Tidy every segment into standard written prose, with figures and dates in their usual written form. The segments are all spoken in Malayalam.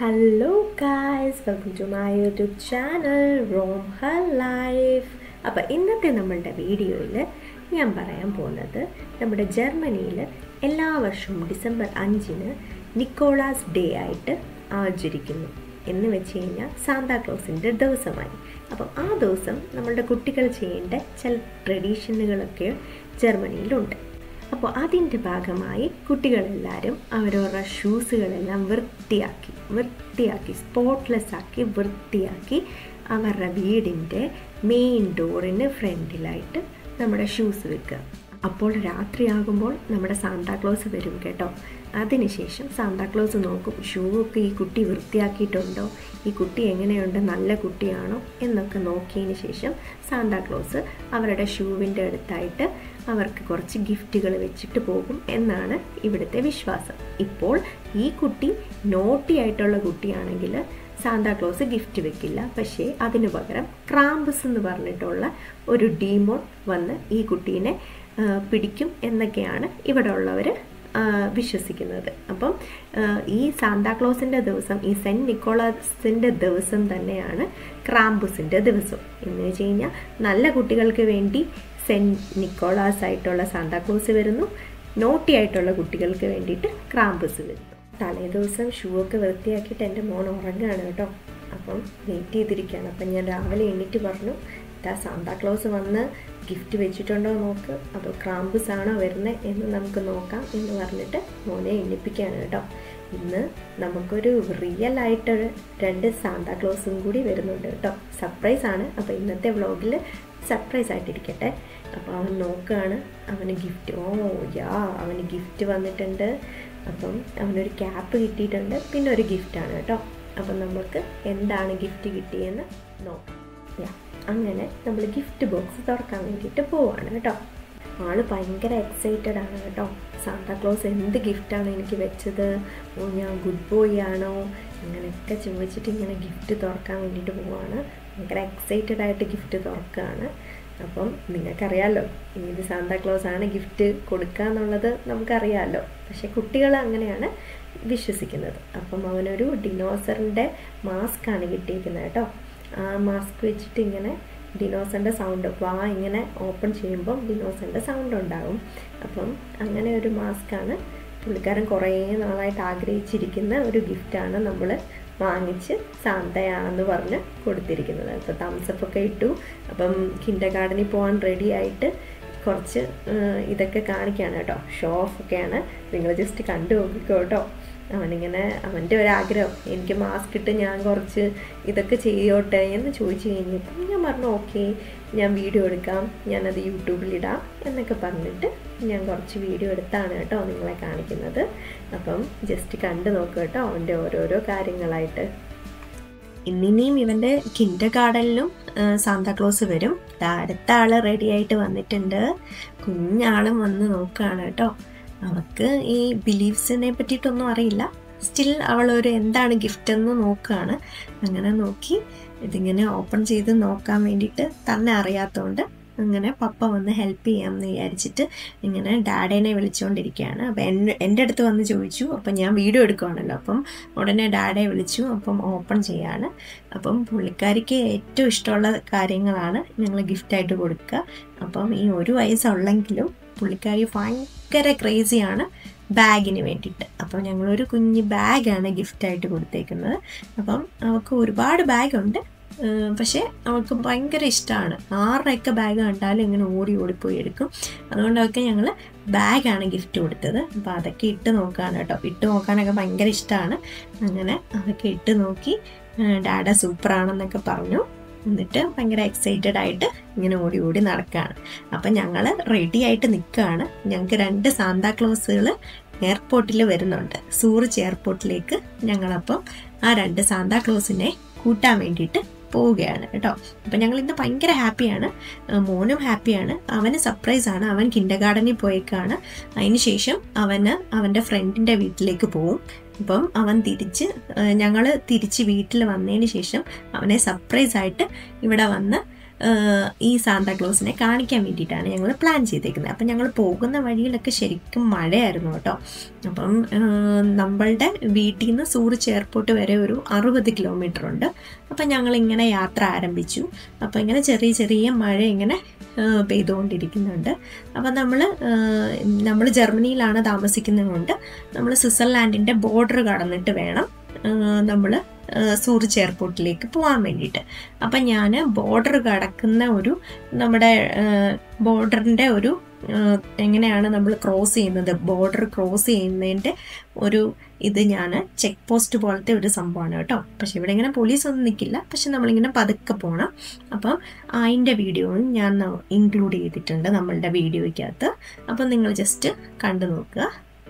Hello guys, welcome to my YouTube channel Roam Her Life. അപ്പോൾ ഇന്നത്തെ നമ്മളുടെ വീഡിയോയിൽ ഞാൻ പറയാൻ പോകുന്നത് നമ്മുടെ ജർമ്മനിയിൽ എല്ലാ വർഷവും ഡിസംബർ 5-ന് നിക്കോളാസ് ഡേ ആയിട്ട് ആചരിക്കുന്നു. എന്ന് വെച്ച് കഴിഞ്ഞാൽ സാന്താക്ലോസിൻ്റെ ദിവസമായി. അപ്പം ആ ദിവസം നമ്മളുടെ കുട്ടികൾ ചെയ്യേണ്ട ചില ട്രഡീഷനുകളൊക്കെ ജർമ്മനിയിലുണ്ട്. അപ്പോൾ അതിൻ്റെ ഭാഗമായി കുട്ടികളെല്ലാവരും അവരവരുടെ ഷൂസുകളെല്ലാം വൃത്തിയാക്കി സ്പോട്ട്ലെസ് ആക്കി വൃത്തിയാക്കി അവരുടെ വീടിൻ്റെ മെയിൻ ഡോറിന് ഫ്രണ്ടിലായിട്ട് നമ്മുടെ ഷൂസ് വെക്കുക. അപ്പോൾ രാത്രിയാകുമ്പോൾ നമ്മുടെ സാന്താക്ലോസ് വരും കേട്ടോ. അതിനുശേഷം സാന്താക്ലോസ് നോക്കും ഷൂ ഒക്കെ ഈ കുട്ടി വൃത്തിയാക്കിയിട്ടുണ്ടോ, ഈ കുട്ടി എങ്ങനെയുണ്ട്, നല്ല കുട്ടിയാണോ എന്നൊക്കെ നോക്കിയതിന് ശേഷം സാന്താക്ലോസ് അവരുടെ ഷൂവിൻ്റെ അടുത്തായിട്ട് അവർക്ക് കുറച്ച് ഗിഫ്റ്റുകൾ വെച്ചിട്ട് പോകും എന്നാണ് ഇവിടുത്തെ വിശ്വാസം. ഇപ്പോൾ ഈ കുട്ടി നോട്ടി ആയിട്ടുള്ള കുട്ടിയാണെങ്കിൽ സാന്താക്ലോസ് ഗിഫ്റ്റ് വെക്കില്ല, പക്ഷേ അതിനു പകരം ക്രാംബസ് എന്ന് പറഞ്ഞിട്ടുള്ള ഒരു ഡീമോൺ വന്ന് ഈ കുട്ടീനെ പിടിക്കും എന്നൊക്കെയാണ് ഇവിടെ ഉള്ളവർ വിശ്വസിക്കുന്നത്. അപ്പം ഈ സാന്താക്ലോസിൻ്റെ ദിവസം, ഈ സെൻറ്റ് നിക്കോളാസിൻ്റെ ദിവസം തന്നെയാണ് ക്രാംബസിൻ്റെ ദിവസം. എന്ന് വെച്ച് കഴിഞ്ഞാൽ നല്ല കുട്ടികൾക്ക് വേണ്ടി സെൻറ്റ് നിക്കോളാസ് ആയിട്ടുള്ള സാന്താക്ലോസ് വരുന്നു, നോട്ടി ആയിട്ടുള്ള കുട്ടികൾക്ക് വേണ്ടിയിട്ട് ക്രാംബസ് വരുന്നു. തലേ ദിവസം ഷൂ ഒക്കെ വൃത്തിയാക്കിയിട്ട് എൻ്റെ മോൻ ഉറങ്ങുകയാണ് കേട്ടോ. അപ്പം വെയിറ്റ് ചെയ്തിരിക്കുകയാണ്. അപ്പം ഞാൻ രാവിലെ എണീറ്റ് പറഞ്ഞു, സാന്താക്ലോസ് വന്ന് ഗിഫ്റ്റ് വെച്ചിട്ടുണ്ടോ നോക്ക്, അതോ ക്രാംബസ് ആണോ വരുന്നത് എന്ന് നമുക്ക് നോക്കാം എന്ന് പറഞ്ഞിട്ട് മോനെ എണ്ണിപ്പിക്കുകയാണ് കേട്ടോ. ഇന്ന് നമുക്കൊരു റിയൽ ആയിട്ട് 2 സാന്താക്ലോസും കൂടി വരുന്നുണ്ട് കേട്ടോ. സർപ്രൈസ് ആണ്. അപ്പോൾ ഇന്നത്തെ വ്ളോഗിൽ സർപ്രൈസ് ആയിട്ടിരിക്കട്ടെ. അപ്പോൾ അവൻ നോക്കുകയാണ്, അവന് ഗിഫ്റ്റ്, അവന് ഗിഫ്റ്റ് വന്നിട്ടുണ്ട്. അപ്പം അവനൊരു ക്യാപ്പ് കിട്ടിയിട്ടുണ്ട്, പിന്നെ ഒരു ഗിഫ്റ്റാണ് കേട്ടോ. അപ്പം നമുക്ക് എന്താണ് ഗിഫ്റ്റ് കിട്ടിയെന്ന് നോക്കാം. അങ്ങനെ നമ്മൾ ഗിഫ്റ്റ് ബോക്സ് തുറക്കാൻ വേണ്ടിയിട്ട് പോവാണ് കേട്ടോ. ആള് ഭയങ്കര എക്സൈറ്റഡ് ആണ് കേട്ടോ. സാന്താക്ലോസ് എന്ത് ഗിഫ്റ്റാണ് എനിക്ക് വെച്ചത്, ഞാൻ ഗുഡ് ബോയ് ആണോ, അങ്ങനെയൊക്കെ ചോദിച്ചിട്ട് ഇങ്ങനെ ഗിഫ്റ്റ് തുറക്കാൻ വേണ്ടിയിട്ട് പോവാണ്. ഭയങ്കര എക്സൈറ്റഡ് ആയിട്ട് ഗിഫ്റ്റ് തുറക്കുകയാണ്. അപ്പം നിങ്ങൾക്കറിയാമല്ലോ ഏത് സാന്താക്ലോസ് ആണ് ഗിഫ്റ്റ് കൊടുക്കുക എന്നുള്ളത് നമുക്കറിയാമല്ലോ, പക്ഷേ കുട്ടികൾ അങ്ങനെയാണ് വിശ്വസിക്കുന്നത്. അപ്പം അവനൊരു ഡിനോസറിൻ്റെ മാസ്കാണ് കിട്ടിയിരിക്കുന്നത് കേട്ടോ. ആ മാസ്ക് വെച്ചിട്ട് ഇങ്ങനെ ഡിനോസറിൻ്റെ സൗണ്ട്, ഇങ്ങനെ ഓപ്പൺ ചെയ്യുമ്പം ഡിനോസറിൻ്റെ സൗണ്ട് ഉണ്ടാകും. അപ്പം അങ്ങനെ ഒരു മാസ്കാണ് പുള്ളിക്കാരൻ കുറേ നാളായിട്ട് ആഗ്രഹിച്ചിരിക്കുന്ന ഒരു ഗിഫ്റ്റാണ് നമ്മൾ വാങ്ങിച്ച് സാന്തയാണെന്ന് പറഞ്ഞ് കൊടുത്തിരിക്കുന്നത്. അപ്പോൾ തംസപ്പൊക്കെ ഇട്ടു. അപ്പം കിൻഡർഗാർട്ടനിൽ പോകാൻ റെഡി ആയിട്ട് കുറച്ച് ഇതൊക്കെ കാണിക്കുകയാണ് കേട്ടോ. ഷോ ഓഫ് ഒക്കെയാണ്. നിങ്ങൾ ജസ്റ്റ് കണ്ടു നോക്കിക്കോ കേട്ടോ. അവനിങ്ങനെ അവൻ്റെ ഒരാഗ്രഹം, എനിക്ക് മാസ്ക് ഇട്ട് ഞാൻ കുറച്ച് ഇതൊക്കെ ചെയ്യോട്ടെ എന്ന് ചോദിച്ചു കഴിഞ്ഞപ്പം ഞാൻ പറഞ്ഞു ഓക്കെ, ഞാൻ വീഡിയോ എടുക്കാം, ഞാനത് യൂട്യൂബിലിടാം എന്നൊക്കെ പറഞ്ഞിട്ട് ഞാൻ കുറച്ച് വീഡിയോ എടുത്താണ് കേട്ടോ നിങ്ങളെ കാണിക്കുന്നത്. അപ്പം ജസ്റ്റ് കണ്ടു നോക്കുക കേട്ടോ അവൻ്റെ ഓരോരോ കാര്യങ്ങളായിട്ട്. ഇന്നിനിയും ഇവൻ്റെ കിൻഡർഗാർട്ടനിലും സാന്താക്ലോസ് വരും. അടുത്ത ആൾ റെഡി ആയിട്ട് വന്നിട്ടുണ്ട്. കുഞ്ഞാളും വന്ന് നോക്കുകയാണ് കേട്ടോ. അവൾക്ക് ഈ ബിലീഫ്സിനെ പറ്റിയിട്ടൊന്നും അറിയില്ല. സ്റ്റിൽ അവളൊരു എന്താണ് ഗിഫ്റ്റ് എന്ന് നോക്കുകയാണ്. അങ്ങനെ നോക്കി ഇതിങ്ങനെ ഓപ്പൺ ചെയ്ത് നോക്കാൻ വേണ്ടിയിട്ട് തന്നെ അറിയാത്തതുകൊണ്ട് അങ്ങനെ പപ്പ വന്ന് ഹെൽപ്പ് ചെയ്യാമെന്ന് വിചാരിച്ചിട്ട് ഇങ്ങനെ ഡാഡേനെ വിളിച്ചുകൊണ്ടിരിക്കുകയാണ്. അപ്പം എൻ്റെ അടുത്ത് വന്ന് ചോദിച്ചു. അപ്പം ഞാൻ വീഡിയോ എടുക്കുകയാണല്ലോ, അപ്പം ഉടനെ ഡാഡയെ വിളിച്ചു. അപ്പം ഓപ്പൺ ചെയ്യാണ്. അപ്പം പുള്ളിക്കാരിക്ക് ഏറ്റവും ഇഷ്ടമുള്ള കാര്യങ്ങളാണ് ഞങ്ങൾ ഗിഫ്റ്റായിട്ട് കൊടുക്കുക. അപ്പം ഈ 1 വയസ്സുള്ളെങ്കിലും പുള്ളിക്കാരി ഭയങ്കര ക്രേസിയാണ് ബാഗിന് വേണ്ടിയിട്ട്. അപ്പം ഞങ്ങളൊരു കുഞ്ഞ് ബാഗാണ് ഗിഫ്റ്റായിട്ട് കൊടുത്തേക്കുന്നത്. അപ്പം അവൾക്ക് ഒരുപാട് ബാഗുണ്ട്, പക്ഷേ അവൾക്ക് ഭയങ്കര ഇഷ്ടമാണ്. ആരുടെയൊക്കെ ബാഗ് കണ്ടാലും ഇങ്ങനെ ഓടിപ്പോയി എടുക്കും. അതുകൊണ്ടൊക്കെ ഞങ്ങൾ ബാഗാണ് ഗിഫ്റ്റ് കൊടുത്തത്. അപ്പോൾ അതൊക്കെ ഇട്ട് നോക്കുകയാണ് കേട്ടോ. ഇട്ട് നോക്കാനൊക്കെ ഭയങ്കര ഇഷ്ടമാണ്. അങ്ങനെ അതൊക്കെ ഇട്ട് നോക്കി ഡാഡ സൂപ്പറാണെന്നൊക്കെ പറഞ്ഞു. എന്നിട്ട് ഭയങ്കര എക്സൈറ്റഡ് ആയിട്ട് ഇങ്ങനെ ഓടി നടക്കുകയാണ്. അപ്പം ഞങ്ങൾ റെഡി ആയിട്ട് നിൽക്കുകയാണ്. ഞങ്ങൾക്ക് 2 സാന്താക്ലോസുകൾ എയർപോർട്ടിൽ വരുന്നുണ്ട്. സൂറിച്ച് എയർപോർട്ടിലേക്ക് ഞങ്ങളപ്പം ആ 2 സാന്താക്ലോസിനെ കൂട്ടാൻ വേണ്ടിയിട്ട് പോവുകയാണ് കേട്ടോ. അപ്പം ഞങ്ങൾ ഇന്ന് ഭയങ്കര ഹാപ്പിയാണ്. മോനും ഹാപ്പിയാണ്. അവന് സർപ്രൈസാണ്. അവൻ കിൻഡർഗാർട്ടനിൽ പോയേക്കാണ്. അതിന് ശേഷം അവന് അവൻ്റെ ഫ്രണ്ടിൻ്റെ വീട്ടിലേക്ക് പോവും. അപ്പം അവൻ ഞങ്ങൾ തിരിച്ച് വീട്ടിൽ വന്നതിന് ശേഷം അവനെ സർപ്രൈസായിട്ട് ഇവിടെ വന്ന് ഈ സാന്താക്ലോസിനെ കാണിക്കാൻ വേണ്ടിയിട്ടാണ് ഞങ്ങൾ പ്ലാൻ ചെയ്തേക്കുന്നത്. അപ്പം ഞങ്ങൾ പോകുന്ന വഴിയിലൊക്കെ ശരിക്കും മഴയായിരുന്നു കേട്ടോ. അപ്പം നമ്മളുടെ വീട്ടിൽ നിന്ന് സൂറിച്ച് എയർപോർട്ട് വരെ ഒരു 60 കിലോമീറ്റർ ഉണ്ട്. അപ്പം ഞങ്ങളിങ്ങനെ യാത്ര ആരംഭിച്ചു. അപ്പോൾ ഇങ്ങനെ ചെറിയ ചെറിയ മഴ ഇങ്ങനെ പെയ്തുകൊണ്ടിരിക്കുന്നുണ്ട്. അപ്പം നമ്മൾ ജർമ്മനിയിലാണ് താമസിക്കുന്നതുകൊണ്ട് നമ്മൾ സ്വിറ്റ്സർലാൻഡിൻ്റെ ബോർഡർ കടന്നിട്ട് വേണം നമ്മൾ സൂറിച്ച് എയർപോർട്ടിലേക്ക് പോകാൻ വേണ്ടിയിട്ട്. അപ്പം ഞാൻ ബോർഡർ കടക്കുന്ന നമ്മുടെ ബോർഡറിൻ്റെ എങ്ങനെയാണ് നമ്മൾ ക്രോസ് ചെയ്യുന്നത്, ബോർഡർ ക്രോസ് ചെയ്യുന്നതിൻ്റെ ഇത് ഞാൻ ചെക്ക് പോസ്റ്റ് പോലത്തെ ഒരു സംഭവമാണ് കേട്ടോ. പക്ഷെ ഇവിടെ ഇങ്ങനെ പോലീസൊന്നും നിൽക്കില്ല, പക്ഷെ നമ്മളിങ്ങനെ പതുക്കെ പോകണം. അപ്പം അതിൻ്റെ വീഡിയോയും ഞാൻ ഇൻക്ലൂഡ് ചെയ്തിട്ടുണ്ട് നമ്മളുടെ വീഡിയോയ്ക്കകത്ത്. അപ്പം നിങ്ങൾ ജസ്റ്റ് കണ്ടു നോക്കുക.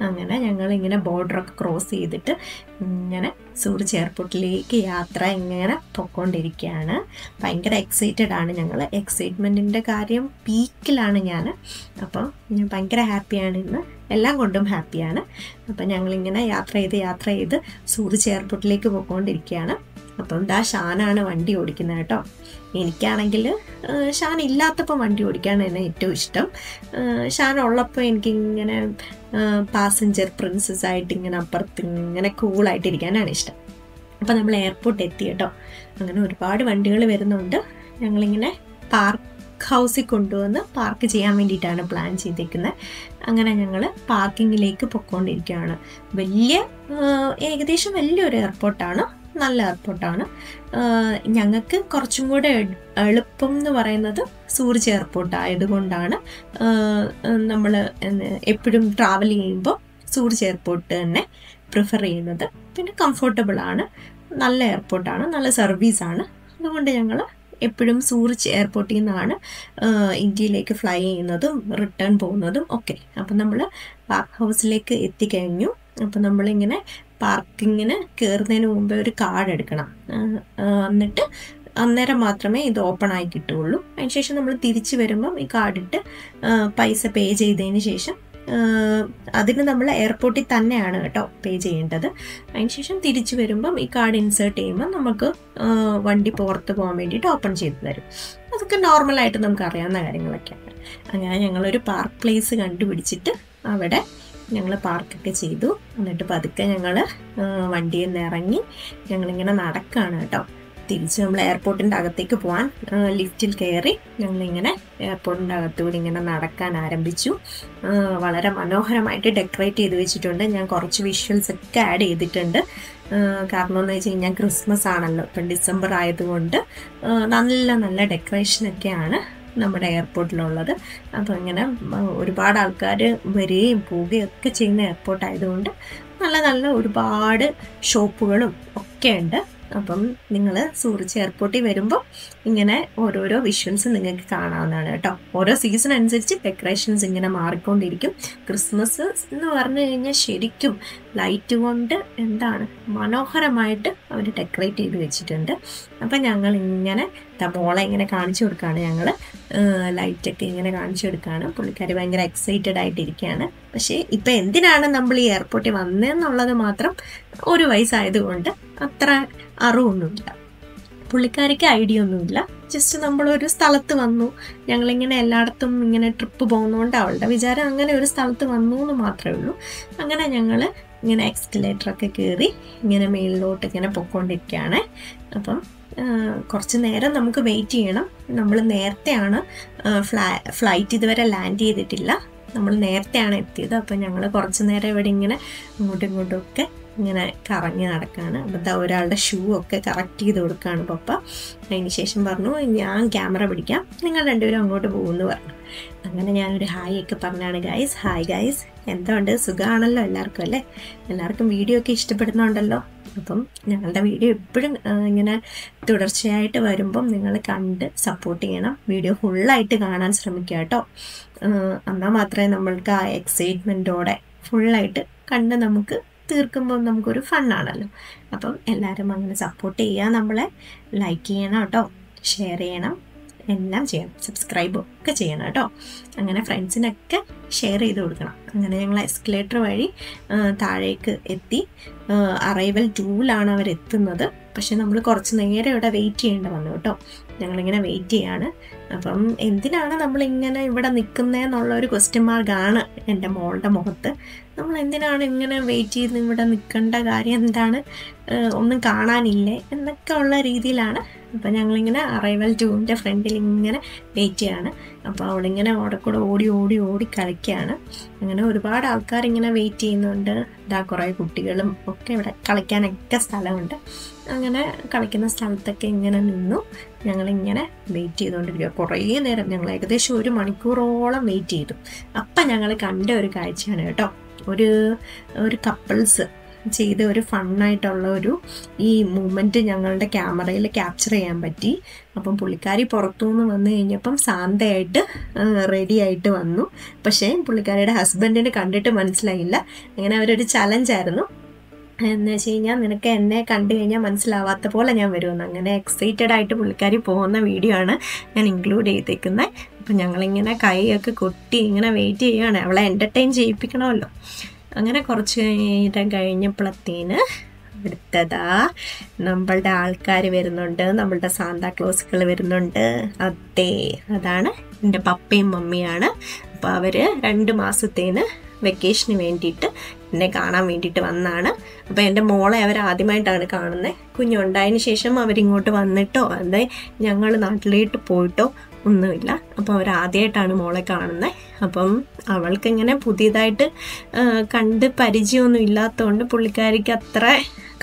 അങ്ങനെ ഞങ്ങളിങ്ങനെ ബോർഡറൊക്കെ ക്രോസ് ചെയ്തിട്ട് ഇങ്ങനെ സൂറിച്ച് എയർപോർട്ടിലേക്ക് യാത്ര ഇങ്ങനെ പൊയ്ക്കൊണ്ടിരിക്കുകയാണ്. ഭയങ്കര എക്സൈറ്റഡ് ആണ് ഞങ്ങൾ. എക്സൈറ്റ്മെൻറ്റിൻ്റെ കാര്യം പീക്കിലാണ് ഞാൻ. അപ്പം ഞാൻ ഭയങ്കര ഹാപ്പിയാണ് ഇന്ന്, എല്ലാം കൊണ്ടും ഹാപ്പിയാണ്. അപ്പം ഞങ്ങളിങ്ങനെ യാത്ര ചെയ്ത് സൂറിച്ച് എയർപോർട്ടിലേക്ക് പോയിക്കൊണ്ടിരിക്കുകയാണ്. അപ്പം ഷാനാണ് വണ്ടി ഓടിക്കുന്നത് കേട്ടോ. എനിക്കാണെങ്കിൽ ഷാൻ ഇല്ലാത്തപ്പോൾ വണ്ടി ഓടിക്കാനാണ് എന്നെ ഏറ്റവും ഇഷ്ടം. ഷാൻ ഉള്ളപ്പോൾ എനിക്കിങ്ങനെ പാസഞ്ചർ പ്രിൻസസ് ആയിട്ട് ഇങ്ങനെ അപ്പുറത്ത് ഇങ്ങനെ കൂളായിട്ടിരിക്കാനാണ് ഇഷ്ടം. അപ്പം നമ്മൾ എയർപോർട്ട് എത്തി കേട്ടോ. അങ്ങനെ ഒരുപാട് വണ്ടികൾ വരുന്നുണ്ട്. ഞങ്ങളിങ്ങനെ പാർക്ക് ഹൗസിൽ കൊണ്ടുവന്ന് പാർക്ക് ചെയ്യാൻ വേണ്ടിയിട്ടാണ് പ്ലാൻ ചെയ്തേക്കുന്നത്. അങ്ങനെ ഞങ്ങൾ പാർക്കിങ്ങിലേക്ക് പൊയ്ക്കൊണ്ടിരിക്കുകയാണ്. ഏകദേശം വലിയൊരു എയർപോർട്ടാണ്, നല്ല എയർപോർട്ടാണ്. ഞങ്ങൾക്ക് കുറച്ചും കൂടെ എളുപ്പം എന്ന് പറയുന്നത് സൂറിച്ച് എയർപോർട്ട് ആയതുകൊണ്ടാണ് നമ്മൾ എപ്പോഴും ട്രാവൽ ചെയ്യുമ്പോൾ സൂറിച്ച് എയർപോർട്ട് തന്നെ പ്രിഫർ ചെയ്യുന്നത്. പിന്നെ കംഫർട്ടബിളാണ്, നല്ല എയർപോർട്ടാണ്, നല്ല സർവീസാണ്. അതുകൊണ്ട് ഞങ്ങൾ എപ്പോഴും സൂറിച്ച് എയർപോർട്ടിൽ നിന്നാണ് ഇന്ത്യയിലേക്ക് ഫ്ലൈ ചെയ്യുന്നതും റിട്ടേൺ പോകുന്നതും ഒക്കെ. അപ്പം നമ്മൾ പാർക്ക് ഹൗസിലേക്ക് എത്തിക്കഴിഞ്ഞു. അപ്പം നമ്മളിങ്ങനെ പാർക്കിങ്ങിന് കയറുന്നതിന് മുമ്പേ ഒരു കാർഡ് എടുക്കണം. എന്നിട്ട് അന്നേരം മാത്രമേ ഇത് ഓപ്പൺ ആയി കിട്ടുകയുള്ളൂ. അതിനുശേഷം നമ്മൾ തിരിച്ച് വരുമ്പം ഈ കാർഡിട്ട് പൈസ പേ ചെയ്തതിന് ശേഷം അതിന് നമ്മൾ എയർപോർട്ടിൽ തന്നെയാണ് കേട്ടോ പേ ചെയ്യേണ്ടത്. അതിനുശേഷം തിരിച്ചു വരുമ്പം ഈ കാർഡ് ഇൻസേർട്ട് ചെയ്യുമ്പോൾ നമുക്ക് വണ്ടി പുറത്ത് പോകാൻ വേണ്ടിയിട്ട് ഓപ്പൺ ചെയ്ത് തരും. അതൊക്കെ നോർമലായിട്ട് നമുക്ക് അറിയാവുന്ന കാര്യങ്ങളൊക്കെയാണ്. അങ്ങനെ ഞങ്ങളൊരു പാർക്ക് പ്ലേസ് കണ്ടുപിടിച്ചിട്ട് അവിടെ ഞങ്ങൾ പാർക്കൊക്കെ ചെയ്തു. എന്നിട്ട് പതുക്കെ ഞങ്ങൾ വണ്ടിയിൽ നിന്ന് ഇറങ്ങി ഞങ്ങളിങ്ങനെ നടക്കുകയാണ് കേട്ടോ. തിരിച്ച് നമ്മൾ എയർപോർട്ടിൻ്റെ അകത്തേക്ക് പോകാൻ ലിഫ്റ്റിൽ കയറി ഞങ്ങളിങ്ങനെ എയർപോർട്ടിൻ്റെ അകത്തുകൂടി ഇങ്ങനെ നടക്കാൻ ആരംഭിച്ചു. വളരെ മനോഹരമായിട്ട് ഡെക്കറേറ്റ് ചെയ്ത് വെച്ചിട്ടുണ്ട്. ഞാൻ കുറച്ച് വിഷ്വൽസ് ഒക്കെ ആഡ് ചെയ്തിട്ടുണ്ട്. കാരണം എന്ന് വെച്ച് കഴിഞ്ഞാൽ ക്രിസ്മസ് ആണല്ലോ, ഇപ്പം ഡിസംബർ ആയതുകൊണ്ട് നല്ല നല്ല ഡെക്കറേഷനൊക്കെയാണ് നമ്മുടെ എയർപോർട്ടിലുള്ളത്. അപ്പോൾ ഇങ്ങനെ ഒരുപാട് ആൾക്കാർ വരികയും പോവുകയൊക്കെ ചെയ്യുന്ന എയർപോർട്ടായതുകൊണ്ട് നല്ല നല്ല ഒരുപാട് ഷോപ്പുകളും ഒക്കെ ഉണ്ട്. അപ്പം നിങ്ങൾ സൂറിച്ച് എയർപോർട്ടിൽ വരുമ്പോൾ ഇങ്ങനെ ഓരോരോ വിഷ്വൽസ് നിങ്ങൾക്ക് കാണാവുന്നതാണ് കേട്ടോ. ഓരോ സീസൺ അനുസരിച്ച് ഡെക്കറേഷൻസ് ഇങ്ങനെ മാറിക്കൊണ്ടിരിക്കും. ക്രിസ്മസ് എന്ന് പറഞ്ഞു കഴിഞ്ഞാൽ ശരിക്കും ലൈറ്റ് കൊണ്ട് മനോഹരമായിട്ട് അവർ ഡെക്കറേറ്റ് ചെയ്ത് വെച്ചിട്ടുണ്ട്. അപ്പം ഞങ്ങൾ ഇങ്ങനെ മോളെ ഇങ്ങനെ കാണിച്ചു കൊടുക്കുകയാണ്. ഞങ്ങൾ ലൈറ്റൊക്കെ ഇങ്ങനെ കാണിച്ചു കൊടുക്കുകയാണ്. പുള്ളിക്കാരി ഭയങ്കര എക്സൈറ്റഡ് ആയിട്ടിരിക്കുകയാണ്. പക്ഷേ ഇപ്പം എന്തിനാണ് നമ്മൾ ഈ എയർപോർട്ടിൽ വന്നതെന്നുള്ളത് മാത്രം ഒരു വയസ്സായതുകൊണ്ട് അത്ര അറിവൊന്നുമില്ല. പുള്ളിക്കാരിക്ക് ഐഡിയ ഒന്നുമില്ല. ജസ്റ്റ് നമ്മളൊരു സ്ഥലത്ത് വന്നു, ഞങ്ങളിങ്ങനെ എല്ലായിടത്തും ഇങ്ങനെ ട്രിപ്പ് പോകുന്നതുകൊണ്ട് അവളുടെ വിചാരം അങ്ങനെ ഒരു സ്ഥലത്ത് വന്നു എന്ന് മാത്രമേ ഉള്ളൂ. അങ്ങനെ ഞങ്ങൾ ഇങ്ങനെ എക്സ്കലേറ്ററൊക്കെ കയറി ഇങ്ങനെ മേളിലോട്ട് ഇങ്ങനെ പൊയ്ക്കൊണ്ടിരിക്കുകയാണ്. അപ്പം കുറച്ച് നേരം നമുക്ക് വെയിറ്റ് ചെയ്യണം. നമ്മൾ നേരത്തെയാണ് ഫ്ലൈറ്റ് ഇതുവരെ ലാൻഡ് ചെയ്തിട്ടില്ല, നമ്മൾ നേരത്തെയാണ് എത്തിയത്. അപ്പം ഞങ്ങൾ കുറച്ച് നേരം ഇവിടെ ഇങ്ങനെ അങ്ങോട്ടും ഇങ്ങോട്ടും ഒക്കെ ഇങ്ങനെ കറങ്ങി നടക്കുകയാണ്. അപ്പം ഒരാളുടെ ഷൂ ഒക്കെ കറക്റ്റ് ചെയ്ത് കൊടുക്കുകയാണ് പപ്പ. അതിന് ശേഷം പറഞ്ഞു, ഞാൻ ക്യാമറ പിടിക്കാം, നിങ്ങൾ രണ്ടുപേരും അങ്ങോട്ട് പോകുമെന്ന് പറഞ്ഞു. അങ്ങനെ ഞാനൊരു ഹായ് ഒക്കെ പറഞ്ഞാണ്. ഗൈസ്, ഹായ് ഗൈസ്, എന്തുകൊണ്ട്, സുഖമാണല്ലോ എല്ലാവർക്കും അല്ലേ? എല്ലാവർക്കും വീഡിയോ ഒക്കെ ഇഷ്ടപ്പെടുന്നുണ്ടല്ലോ. അപ്പം ഞങ്ങളുടെ വീഡിയോ എപ്പോഴും ഇങ്ങനെ തുടർച്ചയായിട്ട് വരുമ്പം നിങ്ങൾ കണ്ട് സപ്പോർട്ട് ചെയ്യണം. വീഡിയോ ഫുള്ളായിട്ട് കാണാൻ ശ്രമിക്കുക കേട്ടോ. എന്നാൽ മാത്രമേ നമ്മൾക്ക് ആ എക്സൈറ്റ്മെൻറ്റോടെ ഫുള്ളായിട്ട് കണ്ട് നമുക്ക് തീർക്കുമ്പോൾ നമുക്കൊരു ഫണ്ണാണല്ലോ. അപ്പം എല്ലാവരും അങ്ങനെ സപ്പോർട്ട് ചെയ്യുക, നമ്മളെ ലൈക്ക് ചെയ്യണം കേട്ടോ, ഷെയർ ചെയ്യണം, എല്ലാം ചെയ്യണം, സബ്സ്ക്രൈബും ഒക്കെ ചെയ്യണം കേട്ടോ. അങ്ങനെ ഫ്രണ്ട്സിനൊക്കെ ഷെയർ ചെയ്ത് കൊടുക്കണം. അങ്ങനെ ഞങ്ങൾ എസ്കലേറ്റർ വഴി താഴേക്ക് എത്തി. അറൈവൽ 2-ലാണ് അവരെത്തുന്നത്. പക്ഷെ നമ്മൾ കുറച്ച് നേരം ഇവിടെ വെയിറ്റ് ചെയ്യേണ്ടി വന്നു കേട്ടോ. ഞങ്ങളിങ്ങനെ വെയിറ്റ് ചെയ്യാണ്. അപ്പം എന്തിനാണ് നമ്മളിങ്ങനെ ഇവിടെ നിൽക്കുന്നതെന്നുള്ളൊരു ക്വസ്റ്റ്യൻ മാർക്കാണ് എൻ്റെ മോളുടെ മുഖത്ത്. നമ്മൾ എന്തിനാണ് ഇങ്ങനെ വെയിറ്റ് ചെയ്ത് ഇവിടെ നിൽക്കേണ്ട കാര്യം എന്താണ്, ഒന്നും കാണാനില്ലേ എന്നൊക്കെ ഉള്ള രീതിയിലാണ്. അപ്പം ഞങ്ങളിങ്ങനെ അറൈവൽ 2-ൻ്റെ ഫ്രണ്ടിൽ ഇങ്ങനെ വെയിറ്റ് ചെയ്യാണ്. അപ്പോൾ അവളിങ്ങനെ അവിടെ കൂടെ ഓടി ഓടി ഓടി കളിക്കുകയാണ്. അങ്ങനെ ഒരുപാട് ആൾക്കാരിങ്ങനെ വെയിറ്റ് ചെയ്യുന്നുണ്ട്. ഇതാ കുറേ കുട്ടികളും ഒക്കെ ഇവിടെ കളിക്കാനൊക്കെ സ്ഥലമുണ്ട്. അങ്ങനെ കളിക്കുന്ന സ്ഥലത്തൊക്കെ ഇങ്ങനെ നിന്നു ഞങ്ങളിങ്ങനെ വെയിറ്റ് ചെയ്തുകൊണ്ടിരിക്കുക. കുറേ നേരം, ഞങ്ങൾ ഏകദേശം 1 മണിക്കൂറോളം വെയിറ്റ് ചെയ്തു. അപ്പം ഞങ്ങൾ കണ്ട ഒരു കാഴ്ചയാണ് കേട്ടോ. ഒരു കപ്പിൾസ് ചെയ്ത ഒരു ഫണ്ണായിട്ടുള്ള ഈ മൂമെൻറ്റ് ഞങ്ങളുടെ ക്യാമറയിൽ ക്യാപ്ചർ ചെയ്യാൻ പറ്റി. അപ്പം പുള്ളിക്കാരി പുറത്തുനിന്ന് വന്നു കഴിഞ്ഞപ്പം ശാന്തയായിട്ട് റെഡി ആയിട്ട് വന്നു. പക്ഷേ പുള്ളിക്കാരിയുടെ ഹസ്ബൻഡിന് കണ്ടിട്ട് മനസ്സിലായില്ല. അങ്ങനെ അവരൊരു ചലഞ്ചായിരുന്നു. എന്ന് വെച്ച് കഴിഞ്ഞാൽ, നിനക്ക് എന്നെ കണ്ടു കഴിഞ്ഞാൽ മനസ്സിലാവാത്ത പോലെ ഞാൻ വരുമെന്ന്. അങ്ങനെ എക്സൈറ്റഡ് ആയിട്ട് പുള്ളിക്കാരി പോകുന്ന വീഡിയോ ആണ് ഞാൻ ഇൻക്ലൂഡ് ചെയ്തേക്കുന്നത്. അപ്പം ഞങ്ങളിങ്ങനെ കൈയൊക്കെ കൊട്ടി ഇങ്ങനെ വെയിറ്റ് ചെയ്യുകയാണ്. അവളെ എൻ്റർടൈൻ ചെയ്യിപ്പിക്കണമല്ലോ. അങ്ങനെ കുറച്ച് നേരം കഴിഞ്ഞപ്പോഴത്തേന് അടുത്തതാ നമ്മളുടെ ആൾക്കാർ വരുന്നുണ്ട്, നമ്മളുടെ സാന്താക്ലോസുകൾ വരുന്നുണ്ട്. അതാണ് എൻ്റെ പപ്പയും മമ്മിയാണ്. അപ്പോൾ അവർ 2 മാസത്തേന് വെക്കേഷന് വേണ്ടിയിട്ട് എന്നെ കാണാൻ വേണ്ടിയിട്ട് വന്നാണ്. അപ്പോൾ എൻ്റെ മോളെ അവർ ആദ്യമായിട്ടാണ് കാണുന്നത്. കുഞ്ഞുണ്ടായതിന് ശേഷം അവരിങ്ങോട്ട് വന്നിട്ടോ അതെ ഞങ്ങൾ നാട്ടിലേക്ക് പോയിട്ടോ ഒന്നുമില്ല. അപ്പോൾ അവർ ആദ്യമായിട്ടാണ് മോളെ കാണുന്നത്. അപ്പം അവൾക്കിങ്ങനെ പുതിയതായിട്ട് കണ്ട് പരിചയമൊന്നും ഇല്ലാത്തതുകൊണ്ട് പുള്ളിക്കാരിക്ക് അത്ര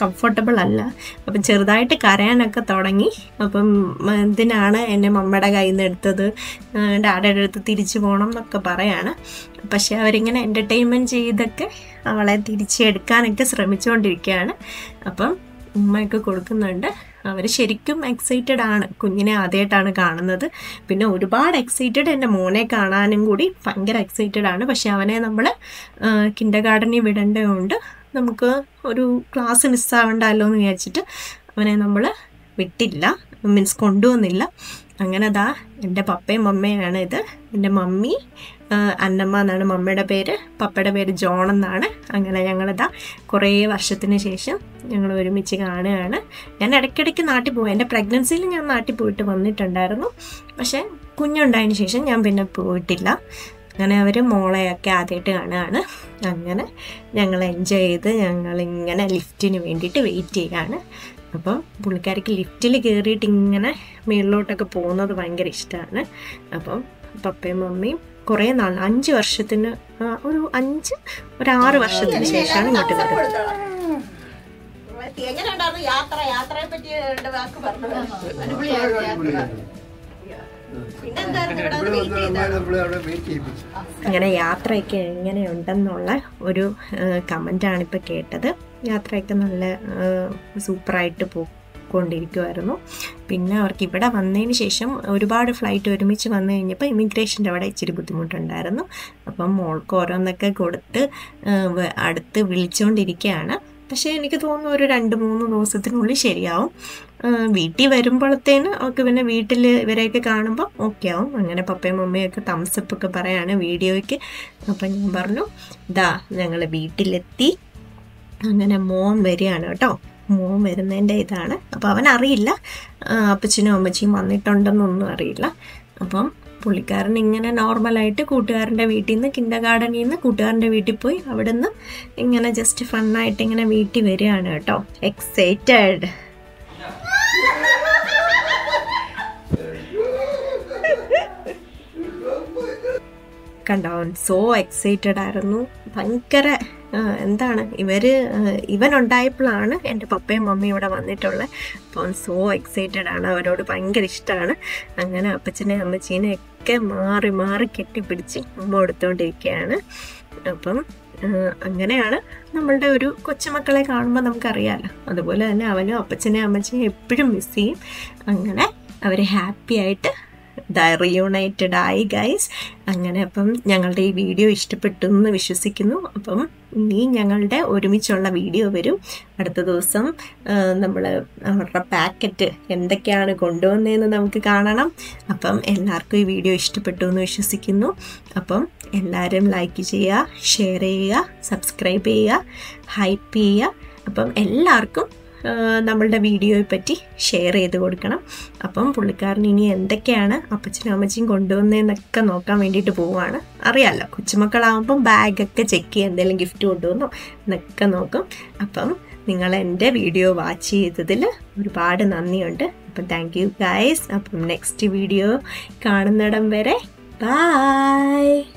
കംഫർട്ടബിൾ അല്ല. അപ്പം ചെറുതായിട്ട് കരയാനൊക്കെ തുടങ്ങി. അപ്പം എന്തിനാണ് എന്നെ മമ്മയുടെ കയ്യിൽ നിന്ന് എടുത്തത്, ഡാഡയുടെ അടുത്ത് തിരിച്ചു പോകണം എന്നൊക്കെ പറയാണ്. പക്ഷെ അവരിങ്ങനെ എൻ്റർടൈൻമെൻറ്റ് ചെയ്തൊക്കെ അവളെ തിരിച്ചെടുക്കാനൊക്കെ ശ്രമിച്ചുകൊണ്ടിരിക്കുകയാണ്. അപ്പം ഉമ്മയൊക്കെ കൊടുക്കുന്നുണ്ട്. അവർ ശരിക്കും എക്സൈറ്റഡ് ആണ്, കുഞ്ഞിനെ ആദ്യമായിട്ടാണ് കാണുന്നത്. പിന്നെ ഒരുപാട് എക്സൈറ്റഡ് എൻ്റെ മോനെ കാണാനും കൂടി ഭയങ്കര എക്സൈറ്റഡ് ആണ്. പക്ഷെ അവനെ നമ്മൾ കിൻഡർഗാർട്ടനിൽ വിടേണ്ടതുകൊണ്ട് നമുക്ക് ഒരു ക്ലാസ് മിസ്സാവണ്ടല്ലോ എന്ന് വിചാരിച്ചിട്ട് അവനെ നമ്മൾ വിട്ടില്ല, കൊണ്ടുവന്നില്ല. അങ്ങനെ എൻ്റെ പപ്പയും മമ്മയാണ് ഇത്. എൻ്റെ മമ്മി അന്നമ്മ എന്നാണ് മമ്മയുടെ പേര്, പപ്പയുടെ പേര് ജോൺ എന്നാണ്. അങ്ങനെ കുറേ വർഷത്തിന് ശേഷം ഞങ്ങൾ ഒരുമിച്ച് കാണുകയാണ്. ഞാൻ ഇടയ്ക്കിടയ്ക്ക് നാട്ടിൽ പോകും. എൻ്റെ പ്രഗ്നൻസിയിൽ ഞാൻ നാട്ടിൽ പോയിട്ട് വന്നിട്ടുണ്ടായിരുന്നു. പക്ഷേ കുഞ്ഞുണ്ടായതിന് ശേഷം ഞാൻ പിന്നെ പോയിട്ടില്ല. അങ്ങനെ അവർ മോളെയൊക്കെ ആദ്യമായിട്ട് കാണുകയാണ്. അങ്ങനെ ഞങ്ങൾ എൻജോയ് ചെയ്ത് ഞങ്ങളിങ്ങനെ ലിഫ്റ്റിന് വേണ്ടിയിട്ട് വെയിറ്റ് ചെയ്യുകയാണ്. അപ്പം പുള്ളിക്കാരിക്ക് ലിഫ്റ്റിൽ കയറിയിട്ട് ഇങ്ങനെ മുകളിലോട്ടൊക്കെ പോകുന്നത് ഭയങ്കര ഇഷ്ടമാണ്. അപ്പം പപ്പയും മമ്മിയും കുറേ നാൾ 5 വർഷത്തിന് ഒരു 6 വർഷത്തിന് ശേഷമാണ് ഇങ്ങോട്ട് വരുന്നത്. അങ്ങനെ യാത്രയൊക്കെ എങ്ങനെയുണ്ടെന്നുള്ള ഒരു കമൻ്റാണ് ഇപ്പോൾ കേട്ടത്. യാത്രയൊക്കെ നല്ല സൂപ്പറായിട്ട് കൊണ്ടിരിക്കുമായിരുന്നു. പിന്നെ അവർക്ക് ഇവിടെ വന്നതിന് ശേഷം ഒരുപാട് ഫ്ലൈറ്റ് ഒരുമിച്ച് വന്നു കഴിഞ്ഞപ്പോൾ ഇമിഗ്രേഷൻ്റെ അവിടെ ഇച്ചിരി ബുദ്ധിമുട്ടുണ്ടായിരുന്നു. അപ്പം മോൾക്ക് ഓരോന്നൊക്കെ കൊടുത്ത് അടുത്ത് വിളിച്ചുകൊണ്ടിരിക്കുകയാണ്. പക്ഷേ എനിക്ക് തോന്നുന്നു ഒരു 2-3 ദിവസത്തിനുള്ളിൽ ശരിയാവും. വീട്ടിൽ വരുമ്പോഴത്തേന് അവർക്ക് പിന്നെ വീട്ടിൽ ഇവരെയൊക്കെ കാണുമ്പോൾ ഓക്കെ ആവും. അങ്ങനെ പപ്പയും മമ്മയൊക്കെ തംസപ്പ് ഒക്കെ പറയാണ് വീഡിയോയ്ക്ക്. അപ്പം ഞാൻ പറഞ്ഞു ഞങ്ങൾ വീട്ടിലെത്തി. അങ്ങനെ മോൻ വരികയാണ് കേട്ടോ. മോൻ വരുന്നതിൻ്റെ ഇതാണ്. അപ്പോൾ അവനറിയില്ല അപ്പച്ചനും അമ്മച്ചിയും വന്നിട്ടുണ്ടെന്നൊന്നും അറിയില്ല. അപ്പം പുള്ളിക്കാരൻ ഇങ്ങനെ നോർമലായിട്ട് കൂട്ടുകാരൻ്റെ വീട്ടിൽ നിന്ന് കിൻഡർഗാർട്ടനിൽ നിന്ന് കൂട്ടുകാരൻ്റെ വീട്ടിൽ പോയി അവിടെ നിന്ന് ഇങ്ങനെ ജസ്റ്റ് ഫണ്ണായിട്ട് ഇങ്ങനെ വീട്ടിൽ വരികയാണ് കേട്ടോ. എക്സൈറ്റഡ്. കണ്ടോ, സോ എക്സൈറ്റഡ് ആയിരുന്നു. ഭയങ്കര എന്താണ് ഇവൻ ഉണ്ടായപ്പോഴാണ് എൻ്റെ പപ്പയും മമ്മിയും ഇവിടെ വന്നിട്ടുള്ളത്. അപ്പോൾ സോ എക്സൈറ്റഡ് ആണ്, അവരോട് ഭയങ്കര ഇഷ്ടമാണ്. അങ്ങനെ അപ്പച്ചനെ അമ്മച്ചീനെ ഒക്കെ മാറി മാറി കെട്ടിപ്പിടിച്ച് ഉമ്മ എടുത്തുകൊണ്ടിരിക്കുകയാണ്. അപ്പം അങ്ങനെയാണ് നമ്മളുടെ ഒരു കൊച്ചുമക്കളെ കാണുമ്പോൾ നമുക്കറിയാമല്ലോ. അതുപോലെ തന്നെ അവനും അപ്പച്ചനെ അമ്മച്ചനെ എപ്പോഴും മിസ് ചെയ്യും. അങ്ങനെ അവർ ഹാപ്പി ആയിട്ട് റീയൂണൈറ്റഡ് ആയി ഗൈസ്. അങ്ങനെ അപ്പം ഞങ്ങളുടെ ഈ വീഡിയോ ഇഷ്ടപ്പെട്ടു എന്ന് വിശ്വസിക്കുന്നു. അപ്പം ഇനി ഞങ്ങളുടെ ഒരുമിച്ചുള്ള വീഡിയോ വരും. അടുത്ത ദിവസം നമ്മൾ അവരുടെ പാക്കറ്റ് എന്തൊക്കെയാണ് കൊണ്ടുവന്നതെന്ന് നമുക്ക് കാണണം. അപ്പം എല്ലാവർക്കും ഈ വീഡിയോ ഇഷ്ടപ്പെട്ടു എന്ന് വിശ്വസിക്കുന്നു. അപ്പം എല്ലാവരും ലൈക്ക് ചെയ്യുക, ഷെയർ ചെയ്യുക, സബ്സ്ക്രൈബ് ചെയ്യുക, ഹൈപ്പ് ചെയ്യുക. അപ്പം എല്ലാവർക്കും നമ്മളുടെ വീഡിയോയെ പറ്റി ഷെയർ ചെയ്ത് കൊടുക്കണം. അപ്പം പുള്ളിക്കാരൻ ഇനി എന്തൊക്കെയാണ് അപ്പച്ചനും അമ്മച്ചിയും കൊണ്ടുവന്നതെന്നൊക്കെ നോക്കാൻ വേണ്ടിയിട്ട് പോവുകയാണ്. അറിയാമല്ലോ, കൊച്ചുമക്കളാകുമ്പം ബാഗൊക്കെ ചെക്ക് ചെയ്യുക, എന്തെങ്കിലും ഗിഫ്റ്റ് കൊണ്ടുവന്നോ എന്നൊക്കെ നോക്കും. അപ്പം നിങ്ങൾ എൻ്റെ വീഡിയോ വാച്ച് ചെയ്തതിൽ ഒരുപാട് നന്ദിയുണ്ട്. അപ്പം താങ്ക് യു ഗൈസ്. അപ്പം നെക്സ്റ്റ് വീഡിയോ കാണുന്നിടം വരെ ബൈ.